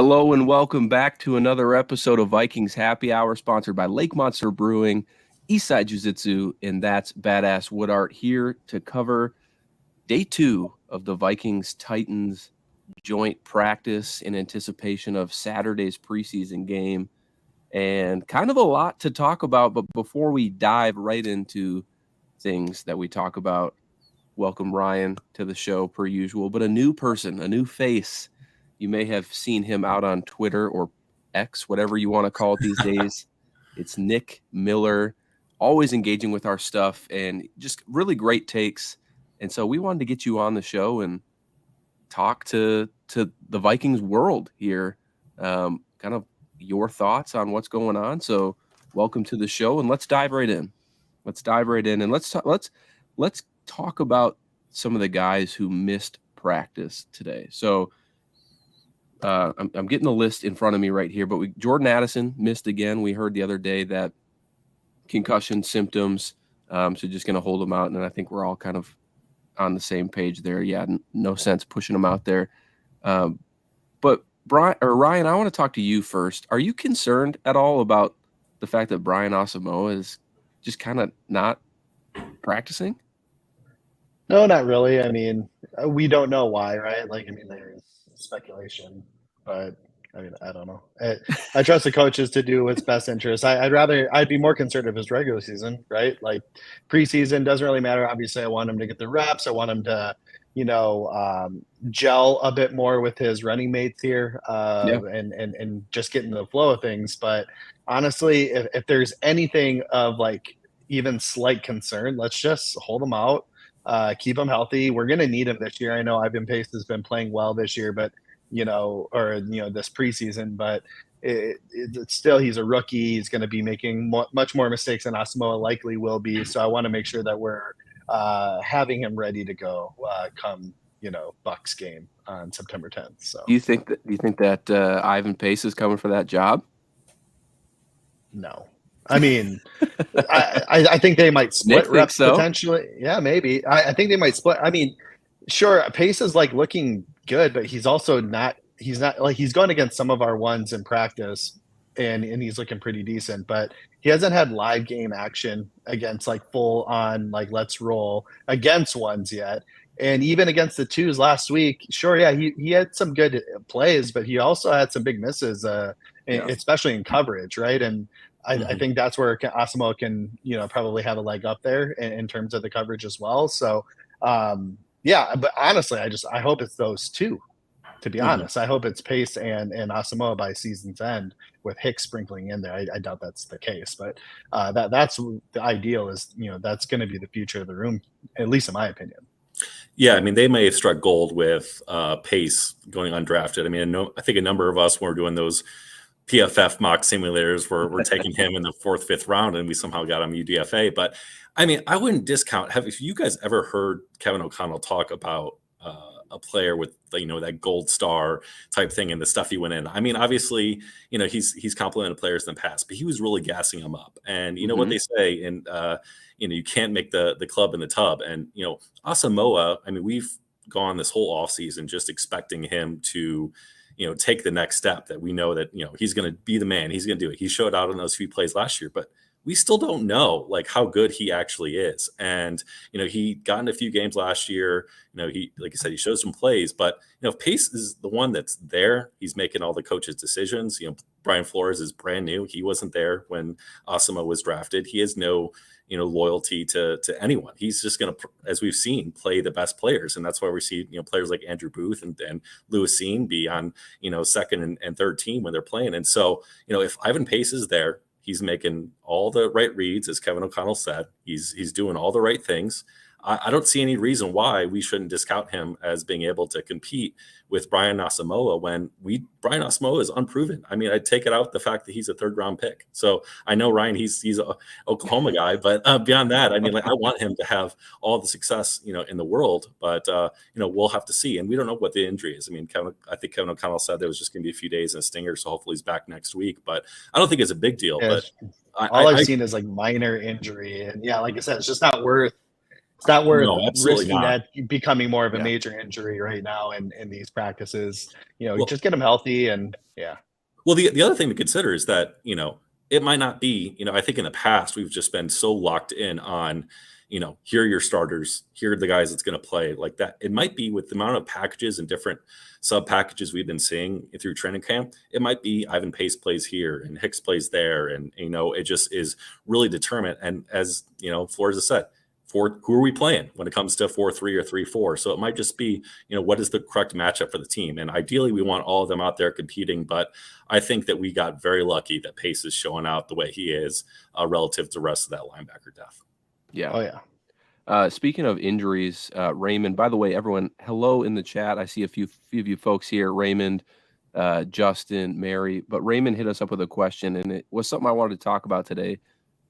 Hello and welcome back to another episode of Vikings Happy Hour, sponsored by Lake Monster Brewing, Eastside Jiu-Jitsu, and that's Badass Wood Art, here to cover day 2 of the Vikings-Titans joint practice in anticipation of Saturday's preseason game. And kind of a lot to talk about, but before we dive right into things that we talk about, welcome Ryan to the show per usual, but a new person, a new face. You may have seen him out on Twitter or X, whatever you want to call it these days. It's Nick Miller, always engaging with our stuff and just really great takes. And so we wanted to get you on the show and talk to the Vikings world here, kind of your thoughts on what's going on. So welcome to the show, and let's dive right in. And let's talk about some of the guys who missed practice today. So I'm getting the list in front of me right here, but Jordan Addison missed again. We heard the other day that concussion symptoms, so just going to hold him out, and I think we're all kind of on the same page there. Yeah, no sense pushing him out there. But Ryan, I want to talk to you first. Are you concerned at all about the fact that Brian Asamoah is just kind of not practicing? No, not really. I mean, we don't know why, right? There's speculation, but I don't know. I trust the coaches to do what's best interest. I'd be more concerned if it's regular season, right? Like preseason doesn't really matter. Obviously, I want him to get the reps. I want him to, gel a bit more with his running mates here, and just get into the flow of things. But honestly, if there's anything of like even slight concern, let's just hold him out. Keep him healthy. We're going to need him this year. I know Ivan Pace has been playing well this year, but this preseason, but it's still, he's a rookie. He's going to be making much more mistakes than Asamoah likely will be. So I want to make sure that we're having him ready to go come Bucs game on September 10th. So do you think that Ivan Pace is coming for that job? No. I mean, I think they might split reps potentially. Yeah, maybe. I think they might split. I mean, sure, Pace is like looking good, but he's also not. He's not like, he's going against some of our ones in practice, and he's looking pretty decent. But he hasn't had live game action against like full on like let's roll against ones yet. And even against the twos last week, sure, yeah, he had some good plays, but he also had some big misses, especially in coverage, right? And I think that's where Asamoah can, probably have a leg up there in terms of the coverage as well. So, but honestly, I hope it's those two, to be honest. I hope it's Pace and Asamoah by season's end, with Hicks sprinkling in there. I doubt that's the case, but that's the ideal is, that's going to be the future of the room, at least in my opinion. Yeah, I mean, they may have struck gold with Pace going undrafted. I mean, I think a number of us, when we're doing those PFF mock simulators, we're taking him in the 4th, 5th round, and we somehow got him UDFA. But I mean, I wouldn't discount. Have you guys ever heard Kevin O'Connell talk about a player with that gold star type thing and the stuff he went in? I mean, obviously, he's complimented players in the past, but he was really gassing them up. And you know what they say, and you can't make the club in the tub. And Asamoah, I mean, we've gone this whole offseason just expecting him to take the next step, that we know that, he's going to be the man. He's going to do it. He showed out on those few plays last year, but we still don't know like how good he actually is. And, he got in a few games last year, he, like I said, he showed some plays, but, if Pace is the one that's there, he's making all the coaches' decisions. Brian Flores is brand new. He wasn't there when Asamoah was drafted. He has no, loyalty to anyone. He's just going to, as we've seen, play the best players. And that's why we see, players like Andrew Booth and Lewis Cine be on, second and third team when they're playing. And so, if Ivan Pace is there, he's making all the right reads, as Kevin O'Connell said. He's doing all the right things. I don't see any reason why we shouldn't discount him as being able to compete with Brian Asamoah when Brian Asamoah is unproven. I mean, I'd take it out the fact that he's a 3rd round pick. So I know, Ryan, he's a Oklahoma guy, but beyond that, I mean, I want him to have all the success, in the world, but we'll have to see. And we don't know what the injury is. I mean, I think Kevin O'Connell said there was just going to be a few days in a stinger. So hopefully he's back next week, but I don't think it's a big deal. Yeah, but all I've seen is like minor injury. And yeah, like I said, it's just not worth It's not worth No, absolutely risking not. that becoming more of a Yeah. major injury right now in these practices. Well, just get him healthy and yeah. Well, the other thing to consider is that, it might not be, I think in the past we've just been so locked in on, here are your starters, here are the guys that's going to play like that. It might be with the amount of packages and different sub packages we've been seeing through training camp. It might be Ivan Pace plays here and Hicks plays there. And, it just is really determined. And as, Flores has said, who are we playing when it comes to 4-3 or 3-4? So it might just be, what is the correct matchup for the team? And ideally, we want all of them out there competing. But I think that we got very lucky that Pace is showing out the way he is relative to the rest of that linebacker depth. Yeah. Oh, yeah. Speaking of injuries, Raymond, by the way, everyone, hello in the chat. I see a few of you folks here, Raymond, Justin, Mary. But Raymond hit us up with a question, and it was something I wanted to talk about today.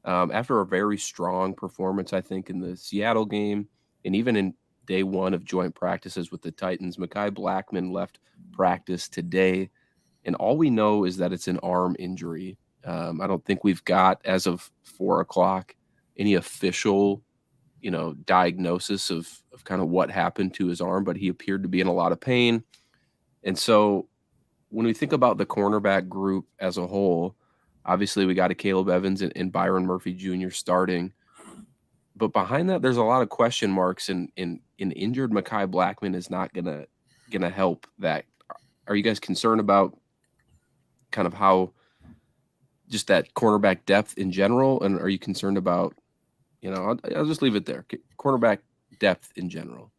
After a very strong performance, I think, in the Seattle game and even in day one of joint practices with the Titans, Mekhi Blackmon left practice today, and all we know is that it's an arm injury. I don't think we've got, as of 4 o'clock, any official, diagnosis of kind of what happened to his arm, but he appeared to be in a lot of pain. And so when we think about the cornerback group as a whole, obviously, we got a Caleb Evans and Byron Murphy Jr. starting. But behind that, there's a lot of question marks, and an injured Mekhi Blackmon is not gonna help that. Are you guys concerned about kind of how just that cornerback depth in general? And are you concerned about, I'll just leave it there, cornerback depth in general?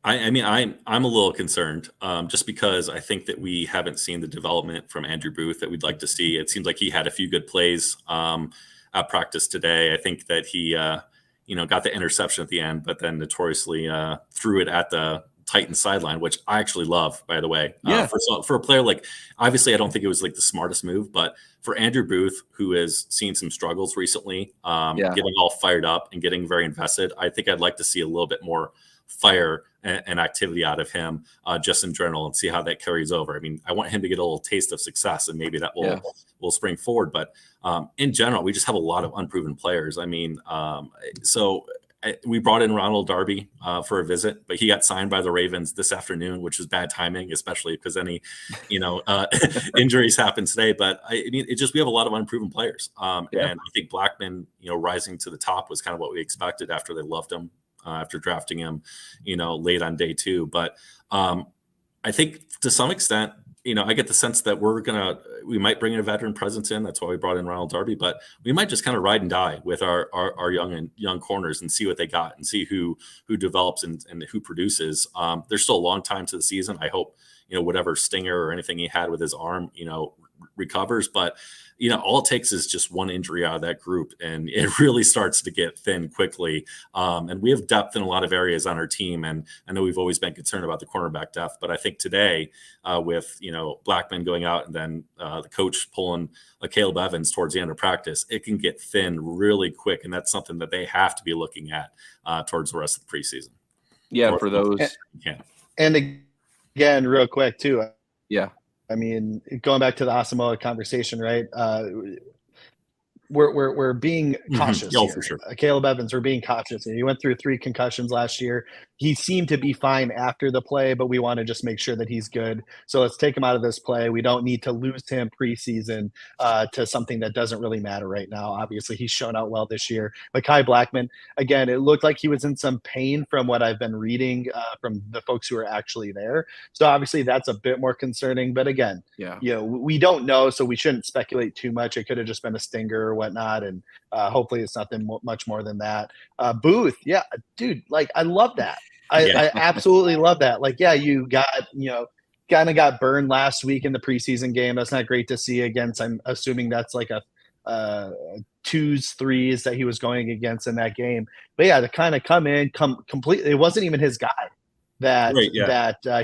I mean, I'm a little concerned just because I think that we haven't seen the development from Andrew Booth that we'd like to see. It seems like he had a few good plays at practice today. I think that he, got the interception at the end, but then notoriously threw it at the Titans sideline, which I actually love, by the way. Yeah. For a player like, obviously, I don't think it was like the smartest move, but for Andrew Booth, who has seen some struggles recently, getting all fired up and getting very invested, I think I'd like to see a little bit more fire and activity out of him just in general and see how that carries over. I mean, I want him to get a little taste of success and maybe that will spring forward. But in general, we just have a lot of unproven players. I mean, we brought in Ronald Darby for a visit, but he got signed by the Ravens this afternoon, which is bad timing, especially because any, injuries happen today. But I mean, we have a lot of unproven players. And I think Blackmon, rising to the top was kind of what we expected after they loved him. After drafting him, late on day 2. But I think to some extent, I get the sense that we might bring a veteran presence in. That's why we brought in Ronald Darby, but we might just kind of ride and die with our young corners and see what they got and see who develops and who produces. There's still a long time to the season. I hope, whatever stinger or anything he had with his arm, recovers, but all it takes is just one injury out of that group and it really starts to get thin quickly. And we have depth in a lot of areas on our team. And I know we've always been concerned about the cornerback depth, but I think today with, Blackmon going out and then the coach pulling a Caleb Evans towards the end of practice, it can get thin really quick. And that's something that they have to be looking at towards the rest of the preseason. Yeah. For those. And again, real quick too. Yeah. I mean, going back to the Asamoah conversation, right? We're being cautious. Oh, for sure. Caleb Evans, we're being cautious. He went through 3 concussions last year. He seemed to be fine after the play, but we want to just make sure that he's good. So let's take him out of this play. We don't need to lose him preseason to something that doesn't really matter right now. Obviously, he's shown out well this year. Mekhi Blackmon, again, it looked like he was in some pain from what I've been reading from the folks who are actually there. So obviously, that's a bit more concerning. But again, we don't know, so we shouldn't speculate too much. It could have just been a stinger or whatnot, and hopefully it's nothing much more than that. Booth, dude, like I love that. I absolutely love that. Like, you got, kind of got burned last week in the preseason game. That's not great to see against. I'm assuming that's like a 2s, 3s that he was going against in that game. But to kind of come in, completely, it wasn't even his guy that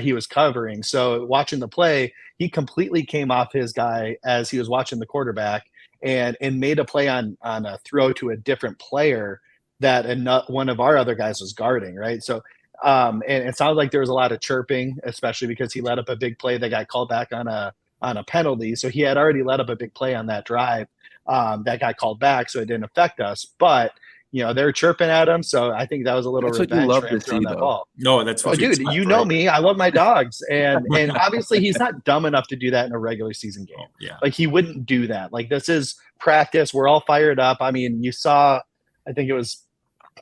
he was covering. So watching the play, he completely came off his guy as he was watching the quarterback and made a play on a throw to a different player that one of our other guys was guarding, right? So and it sounded like there was a lot of chirping, especially because he let up a big play that got called back on a penalty. So he had already let up a big play on that drive that got called back, so it didn't affect us. But they're chirping at him. So I think that was a little That's what you revenge love for him to throwing see, that though. ball. No, that's what dude, you know me. I love my dogs. And obviously he's not dumb enough to do that in a regular season game. Oh, yeah. Like, he wouldn't do that. Like, this is practice. We're all fired up. I mean, you saw, I think it was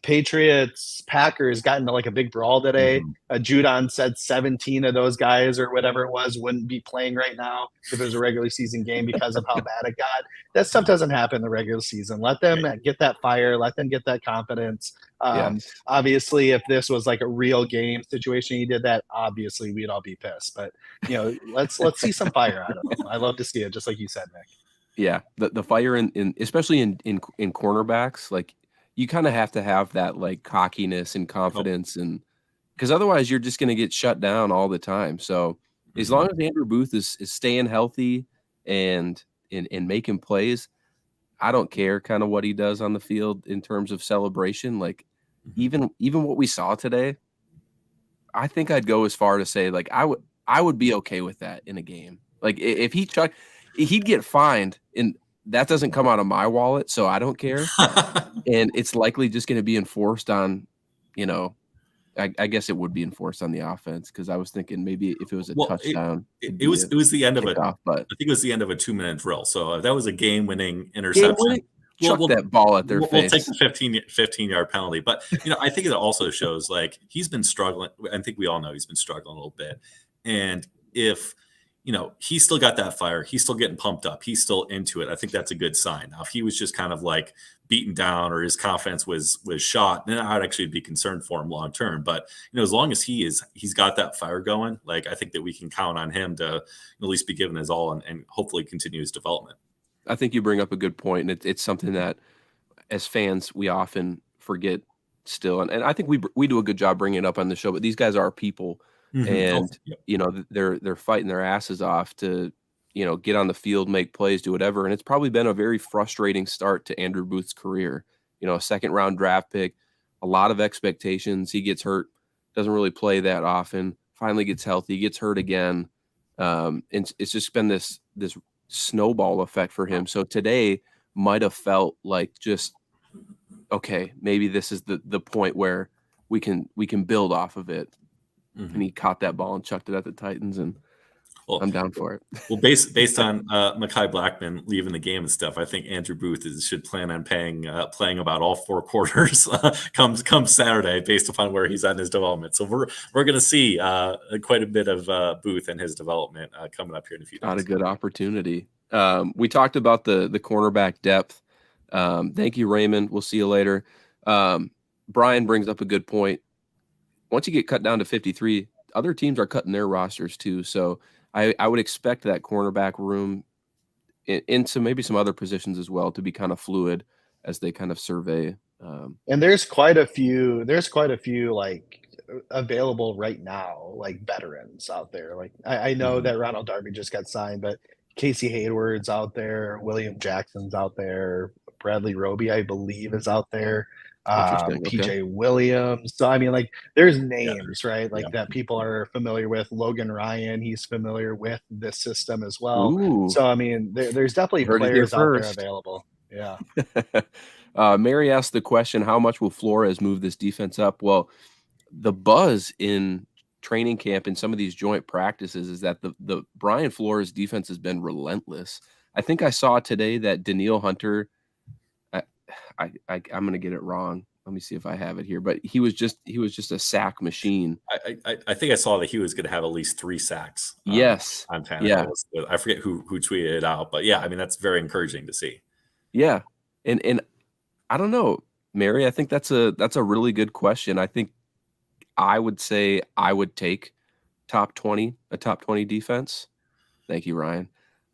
Patriots Packers got into like a big brawl today. Judon said 17 of those guys or whatever it was wouldn't be playing right now if it was a regular season game because of how bad it got. That stuff doesn't happen in the regular season. Let them get that fire. Let them get that confidence. Obviously, if this was like a real game situation, he did that, obviously we'd all be pissed. But let's see some fire out of him. I love to see it, just like you said, Nick. Yeah, the fire in especially in cornerbacks, like, you kind of have to have that like cockiness and confidence, and because otherwise you're just going to get shut down all the time. So as long as Andrew Booth is staying healthy and making plays, I don't care kind of what he does on the field in terms of celebration. Like, even what we saw today, I think I'd go as far to say, like, I would be okay with that in a game. Like, if he'd get fined, and that doesn't come out of my wallet, so I don't care. And it's likely just going to be enforced on, I guess it would be enforced on the offense, because I was thinking maybe if it was a touchdown. It was the end of it. I think it was the end of a 2-minute drill. So that was a game-winning interception. Chuck that ball at their face. We'll take the 15-yard penalty. But, I think it also shows, like, he's been struggling. I think we all know he's been struggling a little bit. And if he's still got that fire, he's still getting pumped up, he's still into it, I think that's a good sign. Now, if he was just kind of like beaten down or his confidence was shot, then I'd actually be concerned for him long term. But as long as he's got that fire going, like, I think that we can count on him to at least be given his all and hopefully continue his development. I think you bring up a good point, and it's something that as fans we often forget still, and I think we do a good job bringing it up on the show. But these guys are people. And they're fighting their asses off to get on the field, make plays, do whatever. And it's probably been a very frustrating start to Andrew Booth's career. A second-round draft pick, a lot of expectations. He gets hurt, doesn't really play that often. Finally gets healthy, gets hurt again. And it's just been this snowball effect for him. So today might have felt like just, okay, maybe this is the point where we can build off of it. And he caught that ball and chucked it at the Titans, and I'm down for it. Well, based on Mekhi Blackman leaving the game and stuff, I think Andrew Booth should plan on playing about all 4 quarters come Saturday, based upon where he's at in his development. So we're going to see quite a bit of Booth and his development coming up here in a few days. Not a good opportunity. We talked about the cornerback depth. Thank you, Raymond. We'll see you later. Brian brings up a good point. Once you get cut down to 53, other teams are cutting their rosters too. So I would expect that cornerback room into maybe some other positions as well to be kind of fluid as they kind of survey. And there's quite a few like available right now, like veterans out there. Like I know that Ronald Darby just got signed, but Casey Hayward's out there, William Jackson's out there, Bradley Roby, I believe, is out there. PJ Williams. So I mean, like, there's names, right? Like that people are familiar with. Logan Ryan, he's familiar with this system as well. Ooh. So I mean, there's definitely players out there available. Yeah. Mary asked the question, how much will Flores move this defense up? Well, the buzz in training camp and some of these joint practices is that the Brian Flores defense has been relentless. I think I saw today that Danielle Hunter, I'm going to get it wrong. Let me see if I have it here, but he was just a sack machine. I think I saw that he was going to have at least 3 sacks. Yes. On Tannehill. Yeah. I forget who tweeted it out, but yeah, I mean, that's very encouraging to see. Yeah. And I don't know, Mary, I think that's a really good question. I think I would say I would take a top 20 defense. Thank you, Ryan.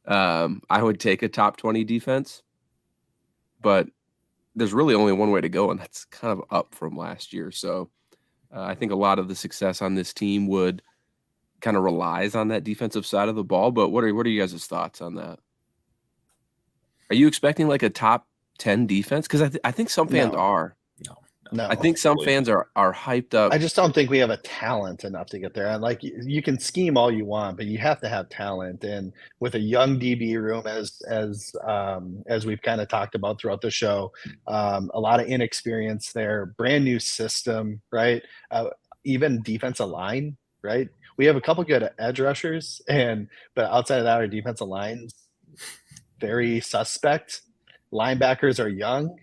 I would take a top 20 defense, but there's really only one way to go, and that's kind of up from last year. So I think a lot of the success on this team would kind of relies on that defensive side of the ball. But what are you guys' thoughts on that? Are you expecting like a top 10 defense? Because I think some fans are. No, No. I think some fans are hyped up. I just don't think we have a talent enough to get there. And like you can scheme all you want, but you have to have talent. And with a young DB room, as we've kind of talked about throughout the show, a lot of inexperience there, brand new system, right? Even defensive line, right? We have a couple good edge rushers, but outside of that, our defensive line's very suspect. Linebackers are young,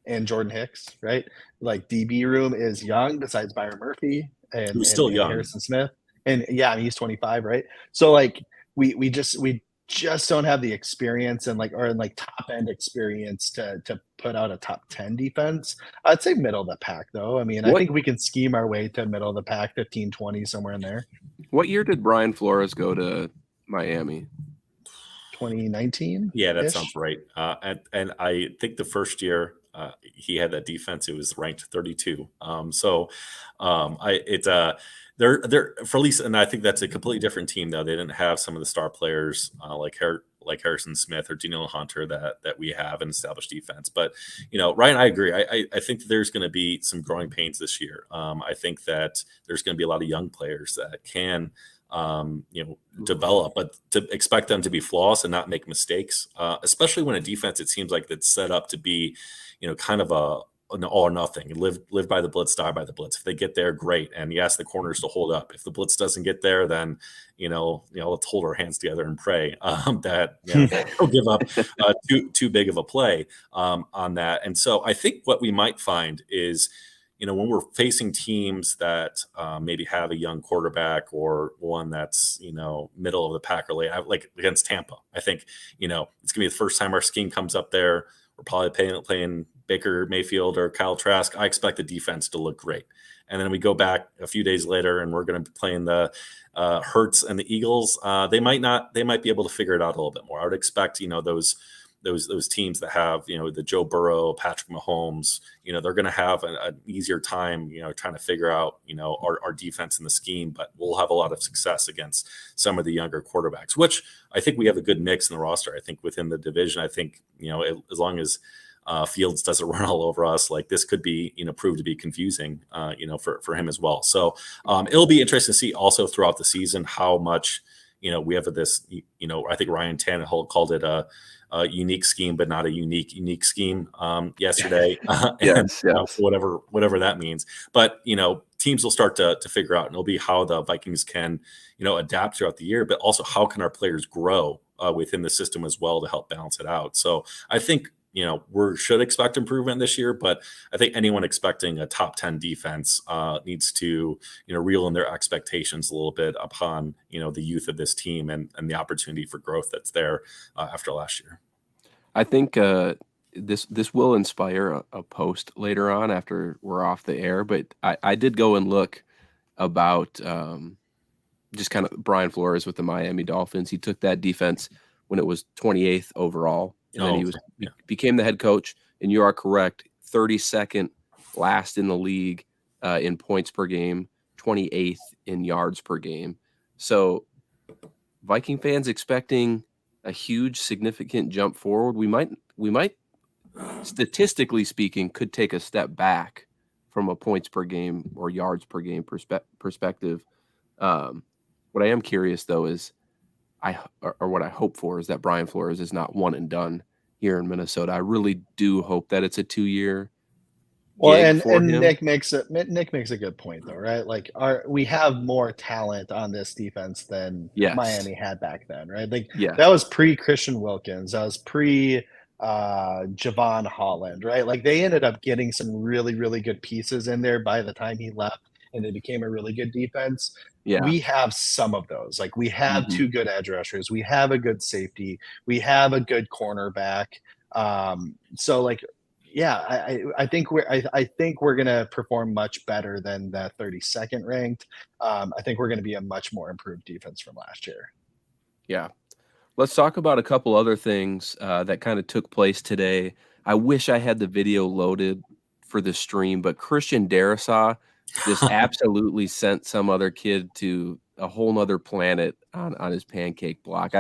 and Jordan Hicks, right? Like DB room is young, besides Byron Murphy and still young. Harrison Smith, and yeah, I mean, he's 25, right? So like we just don't have the experience and like top end experience to put out a top 10 defense. I'd say middle of the pack though. I mean, I think we can scheme our way to middle of the pack, 15, 20, somewhere in there. What year did Brian Flores go to Miami? 2019. Yeah, that sounds right. And I think the first year he had that defense, it was ranked 32. They're for at least, and I think that's a completely different team though. They didn't have some of the star players like Harrison Smith or Daniel Hunter that we have in established defense. But Ryan, I agree. I think that there's going to be some growing pains this year. I think that there's going to be a lot of young players that can develop, but to expect them to be flawless and not make mistakes, especially when a defense, it seems like that's set up to be, kind of an all or nothing. Live by the blitz, die by the blitz. If they get there, great. And you ask the corners to hold up. If the blitz doesn't get there, then let's hold our hands together and pray that they'll give up too big of a play on that. And so I think what we might find is, when we're facing teams that maybe have a young quarterback or one that's, middle of the pack or late, like against Tampa, I think, it's going to be the first time our scheme comes up there. We're probably playing Baker Mayfield or Kyle Trask. I expect the defense to look great. And then we go back a few days later and we're going to be playing the Hurts and the Eagles. They might be able to figure it out a little bit more. I would expect, those teams that have, the Joe Burrow, Patrick Mahomes, they're going to have an easier time, trying to figure out, our defense in the scheme, but we'll have a lot of success against some of the younger quarterbacks, which I think we have a good mix in the roster. I think within the division, I think, as long as Fields doesn't run all over us, like this could be, prove to be confusing, for him as well. So it'll be interesting to see also throughout the season how much, we have this, I think Ryan Tannehill called it a unique scheme, but not a unique scheme yesterday. Yes. Whatever that means. But, teams will start to figure out, and it'll be how the Vikings can, adapt throughout the year, but also how can our players grow within the system as well to help balance it out. So I think, we should expect improvement this year, but I think anyone expecting a top 10 defense needs to, reel in their expectations a little bit upon, the youth of this team and the opportunity for growth that's there after last year. I think this will inspire a post later on after we're off the air, but I did go and look about just kind of Brian Flores with the Miami Dolphins. He took that defense when it was 28th overall. And then he became the head coach, and you are correct, 32nd last in the league in points per game, 28th in yards per game. So Viking fans expecting a huge, significant jump forward. We might, statistically speaking, could take a step back from a points per game or yards per game perspective. What I am curious though is, what I hope for is that Brian Flores is not one and done here in Minnesota. I really do hope that it's a 2-year. Well, and Nick makes a good point though, right? Like we have more talent on this defense than Miami had back then, right? Like that was pre Christian Wilkins, that was pre Javon Holland, right? Like they ended up getting some really, really good pieces in there by the time he left, and they became a really good defense. Yeah. We have some of those. Like we have two good edge rushers. We have a good safety. We have a good cornerback. So like, yeah, I think we're gonna perform much better than the 32nd ranked. I think we're gonna be a much more improved defense from last year. Yeah. Let's talk about a couple other things that kind of took place today. I wish I had the video loaded for the stream, but Christian Darrisaw just absolutely sent some other kid to a whole nother planet on his pancake block.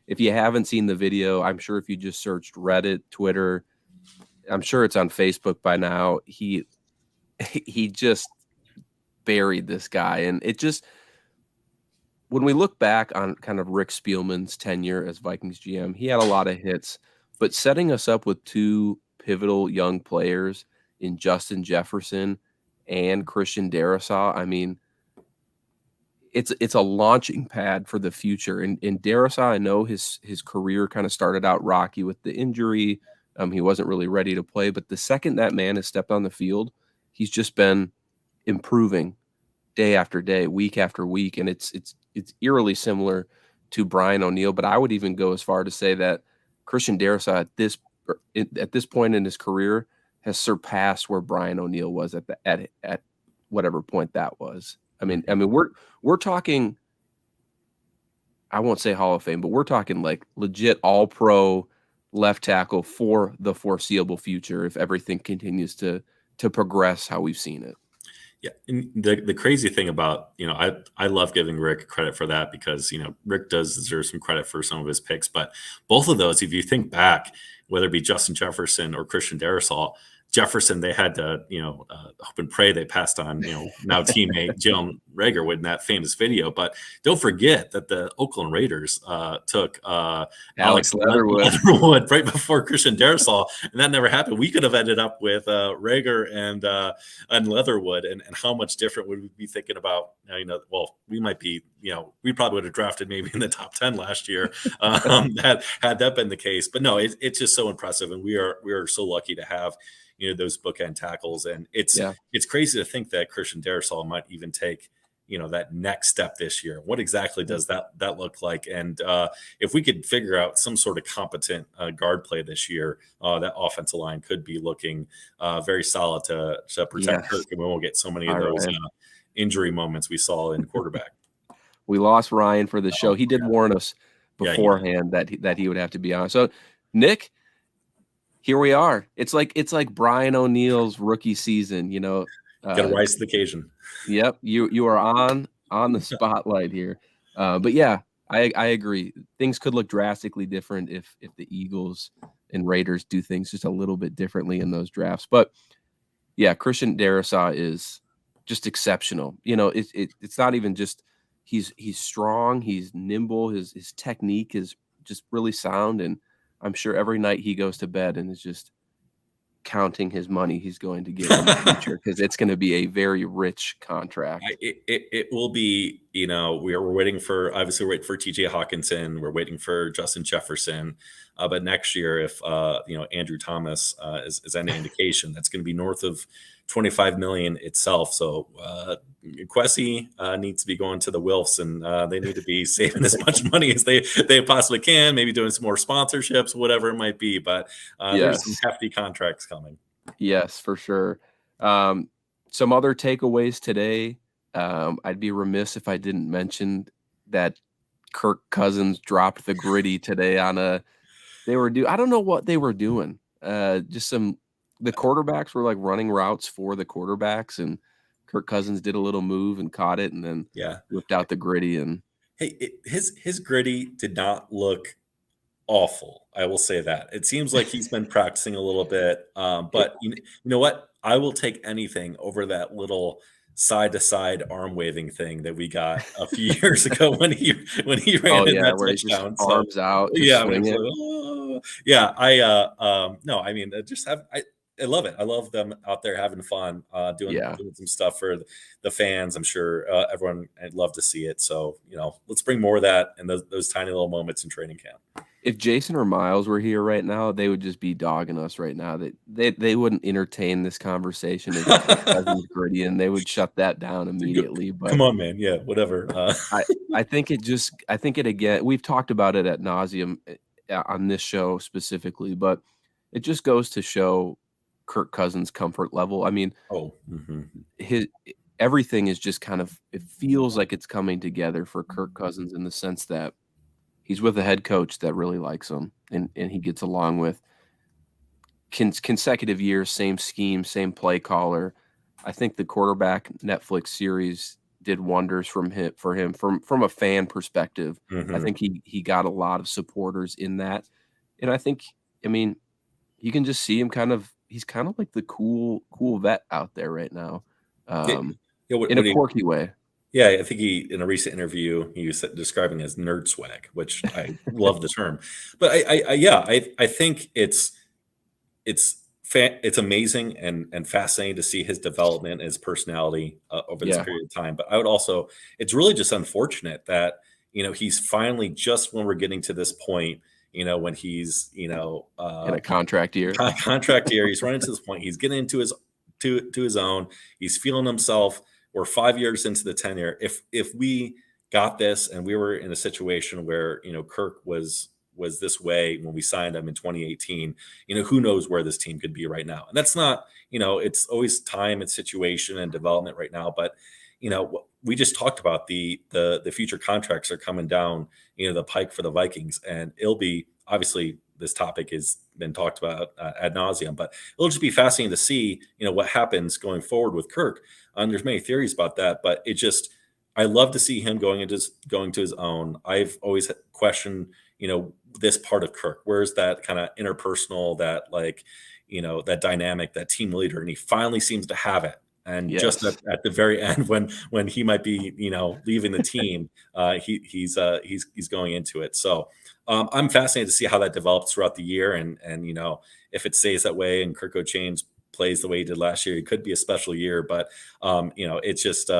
If you haven't seen the video, I'm sure if you just searched Reddit, Twitter, I'm sure it's on Facebook by now. He he just buried this guy. And it just, when we look back on kind of Rick Spielman's tenure as Vikings GM, he had a lot of hits, but setting us up with two pivotal young players in Justin Jefferson and Christian Darrisaw, I mean, it's a launching pad for the future. And Darrisaw, I know his career kind of started out rocky with the injury. He wasn't really ready to play, but the second that man has stepped on the field, he's just been improving day after day, week after week, and it's eerily similar to Brian O'Neill. But I would even go as far to say that Christian Darrisaw at this point in his career has surpassed where Brian O'Neill was at whatever point that was. I mean, we're talking, I won't say Hall of Fame, but we're talking like legit all-pro left tackle for the foreseeable future if everything continues to progress how we've seen it. Yeah, and the crazy thing about, I love giving Rick credit for that because, Rick does deserve some credit for some of his picks. But both of those, if you think back, whether it be Justin Jefferson or Christian Darrisaw, Jefferson, they had to, hope and pray they passed on, now teammate Jalen Reagor in that famous video. But don't forget that the Oakland Raiders took Alex Leatherwood right before Christian Darrisaw, and that never happened. We could have ended up with Reagor and Leatherwood, and how much different would we be thinking about? We might be, we probably would have drafted maybe in the top 10 last year had that been the case. But no, it's just so impressive, and we are so lucky to have those bookend tackles. And it's crazy to think that Christian Darrisaw might even take, that next step this year. What exactly does that look like? And if we could figure out some sort of competent guard play this year, that offensive line could be looking very solid to protect Kirk, and we won't get so many of those injury moments we saw in quarterback. We lost Ryan for the show. He did warn us beforehand that he would have to be on. So, Nick, here we are. It's like Brian O'Neill's rookie season, Got to rise to the occasion. Yep, you are on the spotlight here. But yeah, I agree. Things could look drastically different if the Eagles and Raiders do things just a little bit differently in those drafts. But yeah, Christian Darrisaw is just exceptional. It's not even just he's strong, he's nimble, his technique is just really sound, and I'm sure every night he goes to bed and is just counting his money he's going to get in the future because it's going to be a very rich contract. It will be, we're waiting for TJ Hawkinson. We're waiting for Justin Jefferson. But next year, if, Andrew Thomas is any indication, that's going to be north of $25 million itself. So Kwesi needs to be going to the Wilfs, and they need to be saving as much money as they possibly can, maybe doing some more sponsorships, whatever it might be. But there's some hefty contracts coming. Yes, for sure. Some other takeaways today. I'd be remiss if I didn't mention that Kirk Cousins dropped the gritty today on I don't know what they were doing. The quarterbacks were like running routes for the quarterbacks, and Kirk Cousins did a little move and caught it, and then whipped out the gritty. And hey, his gritty did not look awful. I will say that. It seems like he's been practicing a little bit, but you know what? I will take anything over that little side-to-side arm waving thing that we got a few years ago when he ran in that touchdown. Arms out. I love it. I love them out there having fun, doing some stuff for the fans. I'm sure everyone would love to see it. So, let's bring more of that and those tiny little moments in training camp. If Jason or Myles were here right now, they would just be dogging us right now. They wouldn't entertain this conversation as gritty, and they would shut that down immediately. But come on, man. Yeah, whatever. I think it again, we've talked about it ad nauseum on this show specifically, but it just goes to show Kirk Cousins' comfort level. I mean, everything is just kind of, it feels like it's coming together for Kirk Cousins in the sense that he's with a head coach that really likes him, and he gets along with consecutive years, same scheme, same play caller. I think the quarterback Netflix series did wonders for him from a fan perspective. I think he got a lot of supporters in that. And I think, you can just see him kind of he's kind of like the cool vet out there right now, in what a quirky way. Yeah, I think he, in a recent interview, he was describing it as nerd swag, which I love the term. But I think it's amazing and fascinating to see his development, his personality over this period of time. But I would also, it's really just unfortunate that he's finally, just when we're getting to this point, when he's in a contract year, he's running to this point, he's getting into his to his own, he's feeling himself. We're 5 years into the tenure. If we got this and we were in a situation where Kirk was this way when we signed him in 2018, who knows where this team could be right now. And that's not, it's always time and situation and development right now. But we just talked about the future contracts are coming down, the pike for the Vikings, and it'll be, obviously this topic has been talked about ad nauseum, but it'll just be fascinating to see, what happens going forward with Kirk. There's many theories about that, but I love to see him going to his own. I've always questioned, this part of Kirk. Where's that kind of interpersonal, that that dynamic, that team leader, and he finally seems to have it. And just at the very end, when he might be, leaving the team, he's going into it. So I'm fascinated to see how that develops throughout the year, and if it stays that way and Kirk Cousins plays the way he did last year, it could be a special year. But it's just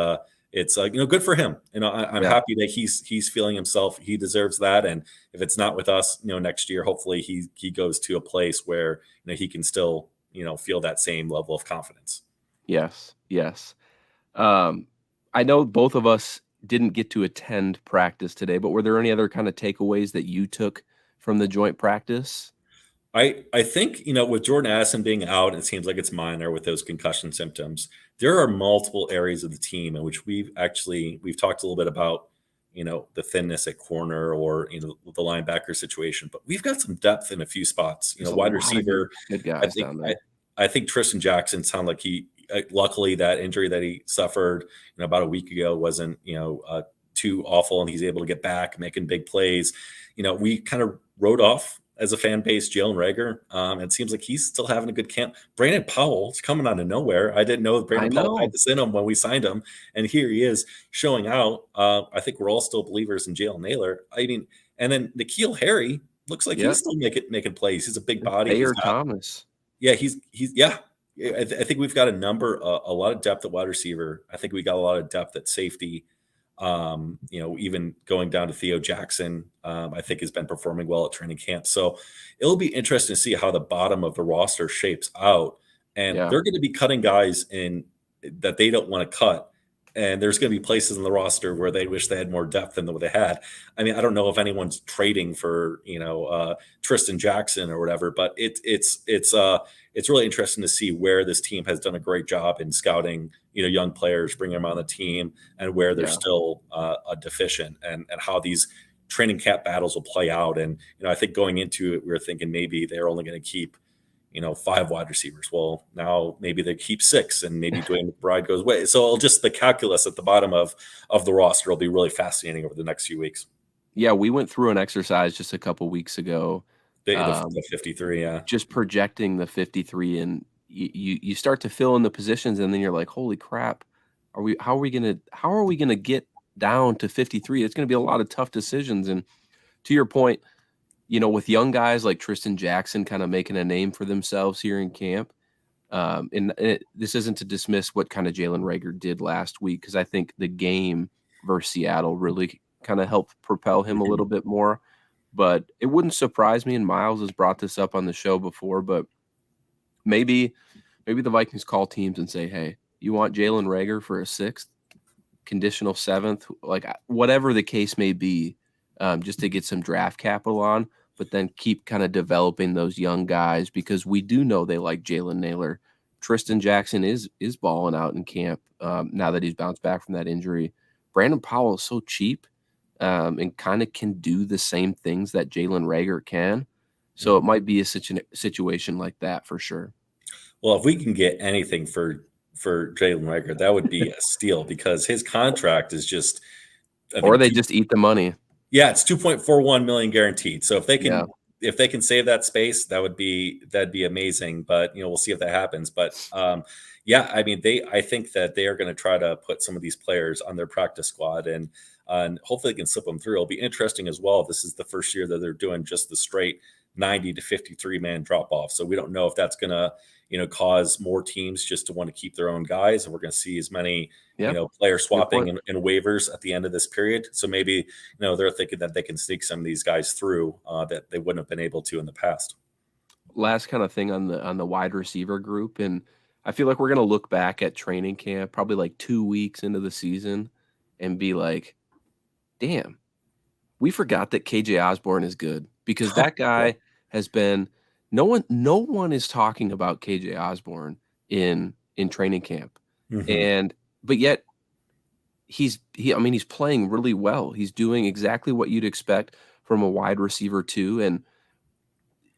it's good for him. I'm happy that he's feeling himself. He deserves that. And if it's not with us, next year, hopefully he goes to a place where he can still feel that same level of confidence. Yes. I know both of us didn't get to attend practice today, but were there any other kind of takeaways that you took from the joint practice? I think, with Jordan Addison being out, it seems like it's minor with those concussion symptoms. There are multiple areas of the team in which we've talked a little bit about, the thinness at corner or, the linebacker situation, but we've got some depth in a few spots, wide receiver. Good guys down there. I think Tristan Jackson sounded like luckily that injury that he suffered, about a week ago wasn't, too awful, and he's able to get back making big plays. We kind of wrote off as a fan base Jalen Reagor. It seems like he's still having a good camp. Brandon Powell is coming out of nowhere. I didn't know Brandon Powell had this in him when we signed him, and here he is showing out. I think we're all still believers in Jalen Nailor. I mean, and then N'Keal Harry looks like he's still making plays. He's a big body. Thayer Thomas. Yeah, I think we've got a lot of depth at wide receiver. I think we got a lot of depth at safety. Even going down to Theo Jackson, I think has been performing well at training camp. So it'll be interesting to see how the bottom of the roster shapes out. And they're going to be cutting guys in that they don't want to cut. And there's going to be places in the roster where they wish they had more depth than what they had. I mean, I don't know if anyone's trading for, Tristan Jackson or whatever, but it's really interesting to see where this team has done a great job in scouting, young players, bringing them on the team, and where they're still deficient, and how these training camp battles will play out. And, I think going into it, we were thinking maybe they're only going to keep, 5 wide receivers. Well, now maybe they keep 6, and maybe Dwayne McBride goes away. So just the calculus at the bottom of the roster will be really fascinating over the next few weeks. Yeah, we went through an exercise just a couple weeks ago. The 53, just projecting the 53, and you start to fill in the positions, and then you're like, holy crap, how are we gonna get down to 53? It's gonna be a lot of tough decisions. And to your point, with young guys like Tristan Jackson kind of making a name for themselves here in camp, this isn't to dismiss what kind of Jalen Reagor did last week, because I think the game versus Seattle really kind of helped propel him a little bit more. But it wouldn't surprise me, and Myles has brought this up on the show before, but maybe the Vikings call teams and say, hey, you want Jalen Reagor for a 6th, conditional 7th, like whatever the case may be, just to get some draft capital on, but then keep kind of developing those young guys, because we do know they like Jalen Nailor. Tristan Jackson is balling out in camp now that he's bounced back from that injury. Brandon Powell is so cheap. And kind of can do the same things that Jalen Reagor can. So it might be a situation like that for sure. Well, if we can get anything for Jalen Reagor, that would be a steal, because his contract is just – or they just eat the money. Yeah, it's $2.41 million guaranteed. So if they can if they can save that space, that'd be amazing. But we'll see if that happens. But yeah, I mean, I think that they are going to try to put some of these players on their practice squad, and hopefully they can slip them through. It'll be interesting as well. This is the first year that they're doing just the straight 90 to 53 man drop off. So we don't know if that's going to cause more teams just to want to keep their own guys, and we're going to see as many player swapping and waivers at the end of this period. So maybe they're thinking that they can sneak some of these guys through that they wouldn't have been able to in the past. Last kind of thing on the wide receiver group, and I feel like we're going to look back at training camp probably like 2 weeks into the season and be like, damn, we forgot that KJ Osborne is good, because that guy has been no one is talking about KJ Osborne in training camp. Mm-hmm. But yet he's playing really well. He's doing exactly what you'd expect from a wide receiver too. And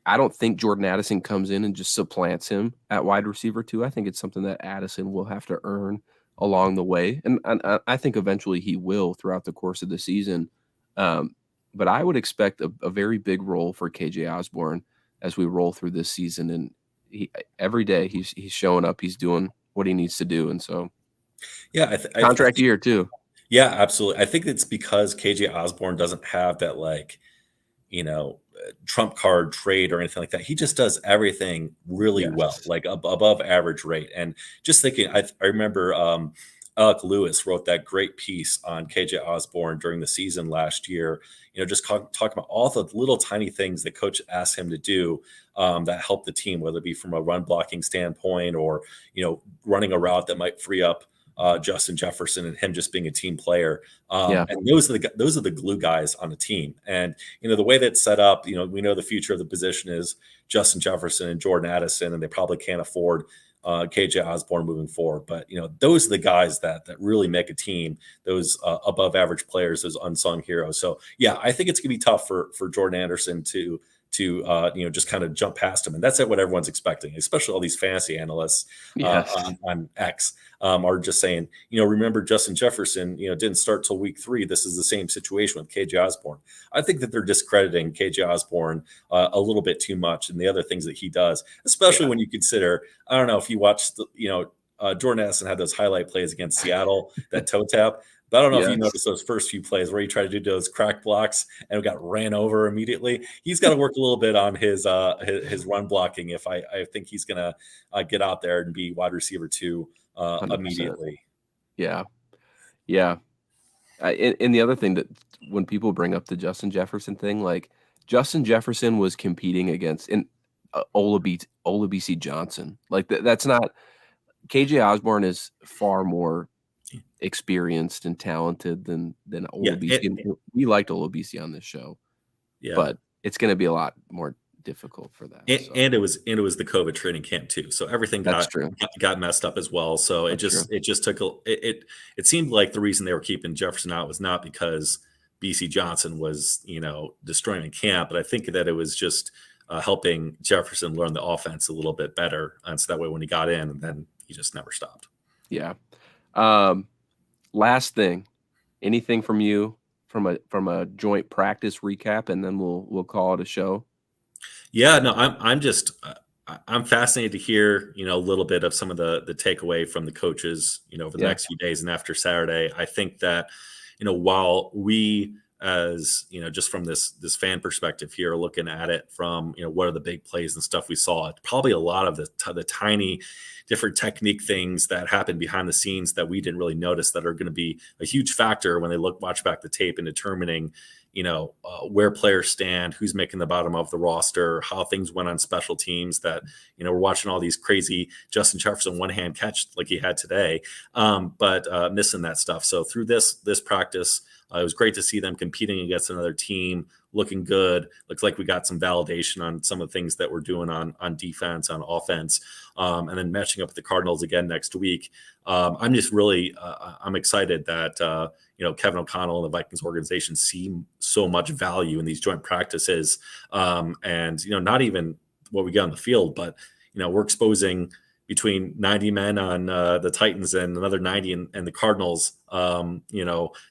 I don't think Jordan Addison comes in and just supplants him at wide receiver too. I think it's something that Addison will have to earn along the way. And I think eventually he will throughout the course of the season. But I would expect a very big role for KJ Osborne as we roll through this season. And every day he's showing up, he's doing what he needs to do. And so, yeah, contract year too. Yeah, absolutely. I think it's because KJ Osborne doesn't have that trump card trade or anything like that. He just does everything really well, like above average rate. And just thinking, I remember Alec Lewis wrote that great piece on KJ Osborne during the season last year, just talking about all the little tiny things that coach asked him to do that help the team, whether it be from a run blocking standpoint or, running a route that might free up Justin Jefferson and him just being a team player. And those are the glue guys on the team. And, the way that's set up, we know the future of the position is Justin Jefferson and Jordan Addison, and they probably can't afford KJ Osborne moving forward. But, those are the guys that really make a team, those above average players, those unsung heroes. So, yeah, I think it's going to be tough for Jordan Anderson to just kind of jump past him. And that's what everyone's expecting, especially all these fantasy analysts on X are just saying, remember Justin Jefferson, didn't start till week 3. This is the same situation with KJ Osborne. I think that they're discrediting KJ Osborne a little bit too much, and the other things that he does, especially when you consider, I don't know if you watched, Jordan Addison had those highlight plays against Seattle, that toe tap. But I don't know if you noticed those first few plays where he tried to do those crack blocks and got ran over immediately. He's got to work a little bit on his run blocking if I think he's going to get out there and be wide receiver 2 immediately. Yeah. And the other thing that when people bring up the Justin Jefferson thing, like Justin Jefferson was competing against Olabisi Johnson. Like that's not – KJ Osborne is far more – experienced and talented than Olabisi. We liked Olabisi on this show, but it's going to be a lot more difficult for that. And it was the COVID training camp too, so everything got messed up as well. So it just took it seemed like the reason they were keeping Jefferson out was not because BC Johnson was destroying camp, but I think that it was just helping Jefferson learn the offense a little bit better, and so that way when he got in, then he just never stopped. Yeah. Last thing, anything from you from a joint practice recap, and then we'll call it a show. Yeah, no, I'm fascinated to hear, a little bit of some of the takeaway from the coaches, over the next few days and after Saturday. I think that, while we as, just from this fan perspective here, looking at it from, what are the big plays and stuff we saw, probably a lot of the tiny different technique things that happen behind the scenes that we didn't really notice that are going to be a huge factor when they watch back the tape and determining, where players stand, who's making the bottom of the roster, how things went on special teams that, we're watching all these crazy Justin Jefferson one-hand catch like he had today, but missing that stuff. So through this practice, it was great to see them competing against another team, looking good. Looks like we got some validation on some of the things that we're doing on defense, on offense, and then matching up with the Cardinals again next week. I'm just really I'm excited that Kevin O'Connell and the Vikings organization see so much value in these joint practices, and not even what we get on the field, but we're exposing between 90 men on the Titans and another 90 and the Cardinals,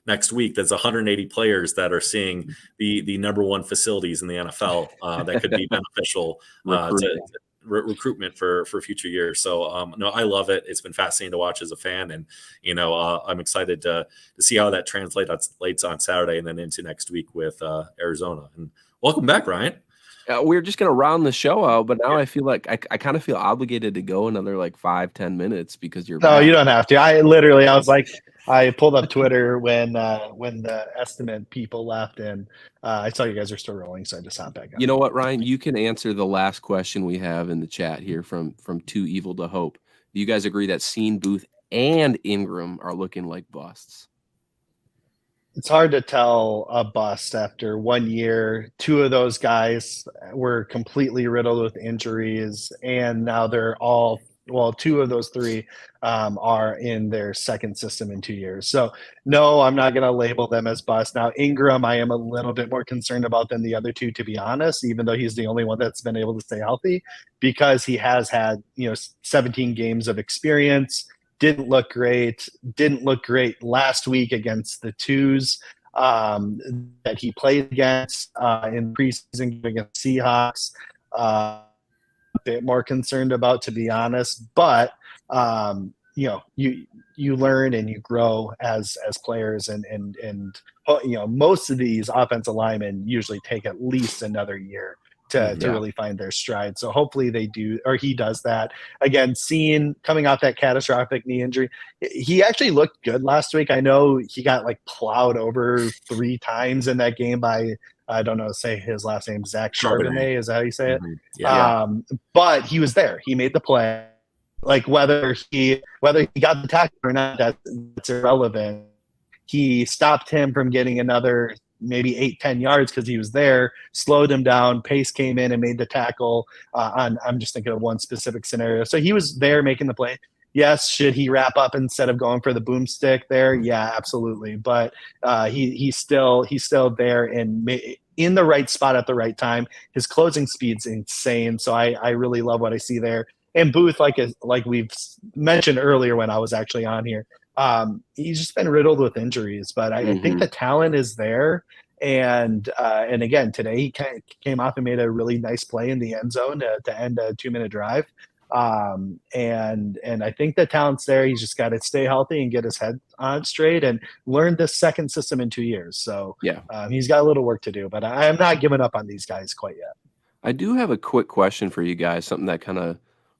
next week, that's 180 players that are seeing the number one facilities in the NFL that could be beneficial to recruitment for future years. So no, I love it. It's been fascinating to watch as a fan, and I'm excited to see how that translates on Saturday and then into next week with Arizona. And welcome back, Ryan. We're just gonna round the show out, but now I feel like I kind of feel obligated to go another like 5-10 minutes because you're no back. You don't have to. I was like, I pulled up Twitter when the estimate people left, and I saw you guys are still rolling, so I just hopped back on. You know what, Ryan? You can answer the last question we have in the chat here from Too Evil to Hope. Do you guys agree that Scene, Booth, and Ingram are looking like busts? It's hard to tell a bust after 1 year. Two of those guys were completely riddled with injuries, and now they're all – well, two of those three are in their second system in 2 years. So, no, I'm not going to label them as bust. Now, Ingram, I am a little bit more concerned about than the other two, to be honest, even though he's the only one that's been able to stay healthy, because he has had 17 games of experience. Didn't look great last week against the twos that he played against in preseason against Seahawks. A bit more concerned about, to be honest, but you learn and you grow as players, and most of these offensive linemen usually take at least another year to really find their stride. So hopefully they do, or he does that. Again, coming off that catastrophic knee injury, he actually looked good last week. I know he got like plowed over 3 times in that game by, I don't know, say his last name, Zach Charbonnet. Is that how you say it? Mm-hmm. But he was there. He made the play. Like whether he got the tackle or not, that's irrelevant. He stopped him from getting another maybe 8-10 yards because he was there, slowed him down. Pace came in and made the tackle I'm just thinking of one specific scenario. So he was there making the play. Yes, should he wrap up instead of going for the boomstick there? Yeah, absolutely. But he's still there and in the right spot at the right time. His closing speed's insane. So I really love what I see there. And Booth, like we've mentioned earlier when I was actually on here, he's just been riddled with injuries, but I think the talent is there. And again, today he came off and made a really nice play in the end zone to end a 2-minute drive. And I think the talent's there. He's just got to stay healthy and get his head on straight and learn this second system in 2 years. So he's got a little work to do, but I'm not giving up on these guys quite yet. I do have a quick question for you guys, something that kind of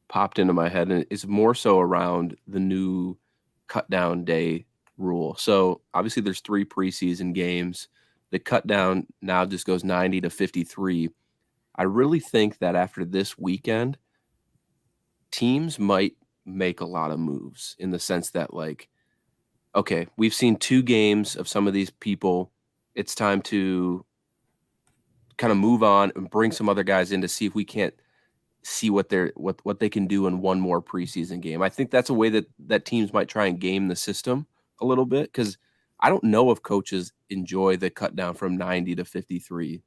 popped into my head, and it's more so around the new cut down day rule. So obviously there's 3 preseason games. The cut down now just goes 90 to 53. I really think that after this weekend, teams might make a lot of moves in the sense that, like, okay, we've seen 2 games of some of these people. It's time to kind of move on and bring some other guys in to see if we can't see what they can do in one more preseason game. I think that's a way that teams might try and game the system a little bit, because I don't know if coaches enjoy the cut down from 90 to 53,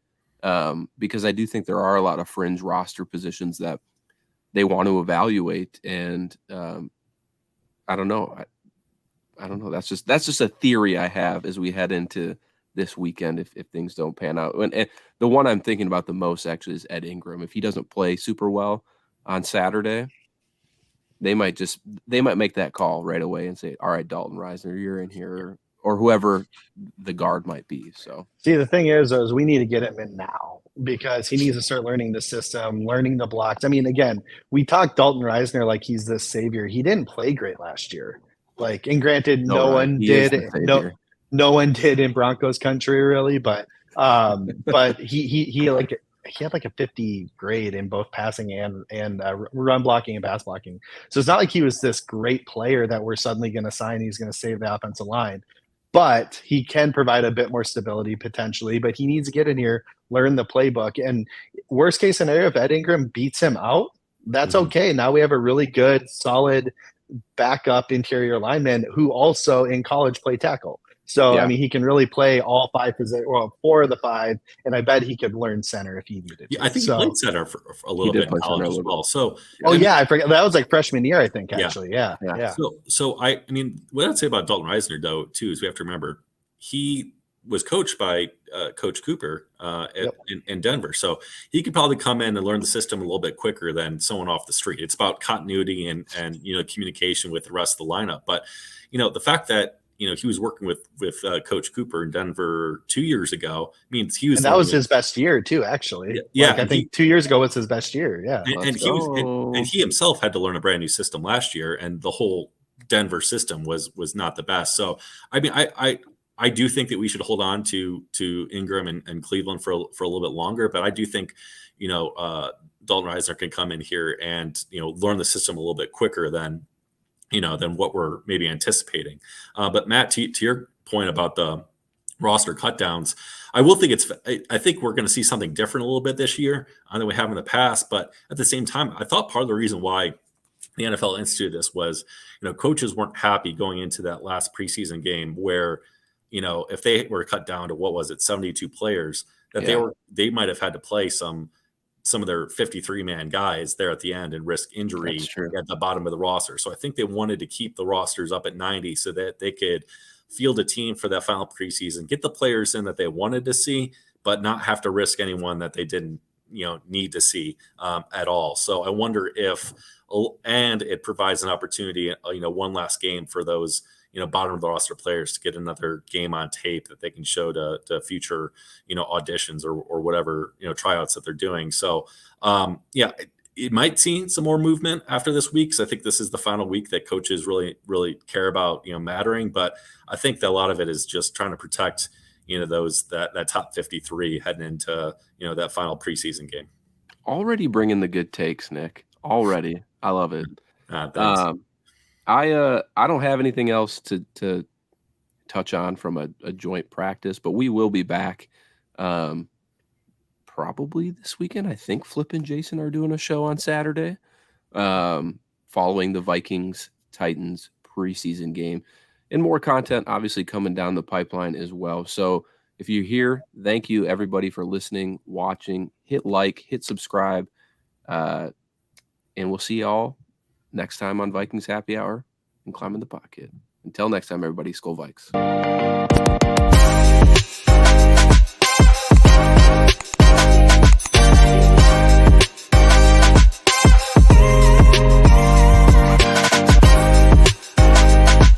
because I do think there are a lot of fringe roster positions that they want to evaluate, and I don't know. I don't know. That's just a theory I have as we head into this weekend if things don't pan out. And the one I'm thinking about the most actually is Ed Ingram. If he doesn't play super well on Saturday, they might make that call right away and say, all right, Dalton Reisner, you're in here, or whoever the guard might be. So see, the thing is we need to get him in now, because he needs to start learning the system, learning the blocks. I mean, again, we talk Dalton Reisner like he's this savior. He didn't play great last year. Like, and granted, no one did in Broncos country really, but he had like a 50 grade in both passing and run blocking and pass blocking. So it's not like he was this great player that we're suddenly going to sign. He's going to save the offensive line, but he can provide a bit more stability potentially. But he needs to get in here, learn the playbook, and worst case scenario, if Ed Ingram beats him out, that's okay. Now we have a really good, solid backup interior lineman who also in college played tackle. So, I mean, he can really play all 5 positions, well, 4 of the 5, and I bet he could learn center if he needed to. Yeah, I think he played center for a little bit in college as well. So, I forgot. That was like freshman year, I think, actually. Yeah. So I mean, what I'd say about Dalton Risner, though, too, is we have to remember he was coached by Coach Cooper in Denver. So he could probably come in and learn the system a little bit quicker than someone off the street. It's about continuity and communication with the rest of the lineup. But, the fact that, he was working with Coach Cooper in Denver 2 years ago means he was. And that was his best year too, actually. Yeah, I think 2 years ago was his best year. Yeah, and he himself had to learn a brand new system last year, and the whole Denver system was not the best. So, I mean, I do think that we should hold on to Ingram and Cleveland for a little bit longer, but I do think Dalton Risner can come in here and learn the system a little bit quicker than what we're maybe anticipating. But Matt, to your point about the roster cutdowns, I think we're going to see something different a little bit this year than we have in the past. But at the same time, I thought part of the reason why the NFL instituted this was, coaches weren't happy going into that last preseason game where, if they were cut down to 72 players, that they might have had to play some of their 53-man guys there at the end and risk injury at the bottom of the roster. So I think they wanted to keep the rosters up at 90 so that they could field a team for that final preseason, get the players in that they wanted to see, but not have to risk anyone that they didn't, need to see at all. So I wonder if, and it provides an opportunity, one last game for those, bottom of the roster players to get another game on tape that they can show to future, auditions or whatever, tryouts that they're doing. So, it might see some more movement after this week. So I think this is the final week that coaches really, really care about, mattering. But I think that a lot of it is just trying to protect, that top 53 heading into, that final preseason game. Already bringing the good takes, Nick. Already. I love it. Thanks. I don't have anything else to touch on from a joint practice, but we will be back probably this weekend. I think Flip and Jason are doing a show on Saturday following the Vikings-Titans preseason game. And more content obviously coming down the pipeline as well. So if you're here, thank you everybody for listening, watching. Hit like, hit subscribe, and we'll see y'all next time on Vikings Happy Hour and Climbing the Pocket. Until next time, everybody, Skol Vikes.